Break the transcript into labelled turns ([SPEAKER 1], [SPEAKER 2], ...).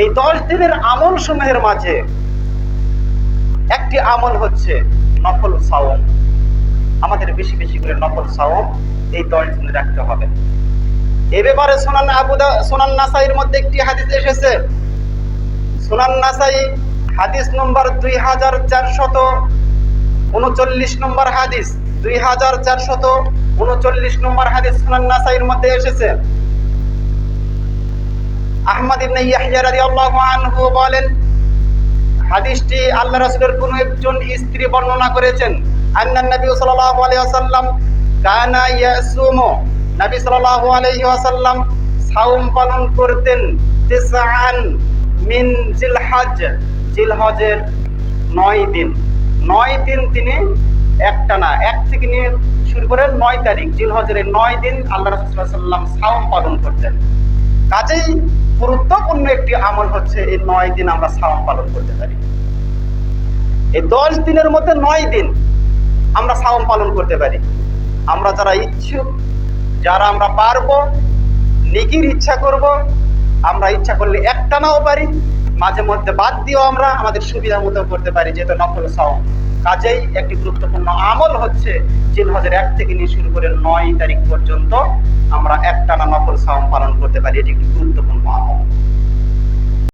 [SPEAKER 1] এই 10 দিনের আমল সমূহের মাঝে একটি আমল হচ্ছে নফল সাওম। আমাদের বেশি বেশি করে নফল সাওম এই 10 দিনে রাখতে হবে। এ ব্যাপারে সুনান নাসাইর মধ্যে একটি হাদিস এসেছে। সুনান নাসাই হাদিস নম্বর 2439 নম্বর হাদিস, 2439 নম্বর হাদিস সুনান নাসাইর মধ্যে এসেছে। আহমদ ইবনে ইয়াহইয়া রাদিয়াল্লাহু আনহু বলেন, হাদিসটি আল্লাহ রাসূলের কোন একজন স্ত্রী বর্ণনা করেছেন। আন্নান নবী সাল্লাল্লাহু আলাইহি ওয়াসাল্লাম কানা ইয়াসুমু, নবী সাল্লাল্লাহু আলাইহি ওয়াসাল্লাম সাওম পালন করতেন তিসআন মিন জিলহজ, জিলহজের 9 দিন। 9 দিন তিনি একটানা, এক থেকে নিয়ে শুরু করে 9 তারিখ জিলহজের 9 দিন আল্লাহ রাসূল সাল্লাল্লাহু আলাইহি ওয়াসাল্লাম সাওম পালন করতেন। কাজেই গুরুত্বপূর্ণ একটি আমল হচ্ছে এই 9 দিন আমরা সাওম পালন করতে পারি। এই 10 দিনের মধ্যে 9 দিন আমরা সাওম পালন করতে পারি। আমরা যারা ইচ্ছুক, যারা আমরা পারবো, নেকির ইচ্ছা করব, আমরা ইচ্ছা করলে একটানাও পারি, মাঝে মধ্যে বাদ দিয়েও আমরা আমাদের সুবিধা মতো করতে পারি, যেহেতু নফল সাওম। কাজেই একটি গুরুত্বপূর্ণ আমল হচ্ছে জিলহজের 1 থেকে নিয়ে শুরু করে 9 তারিখ পর্যন্ত আমরা একটানা নফল সাওম পালন করতে পারি। এটি একটি গুরুত্বপূর্ণ আমল।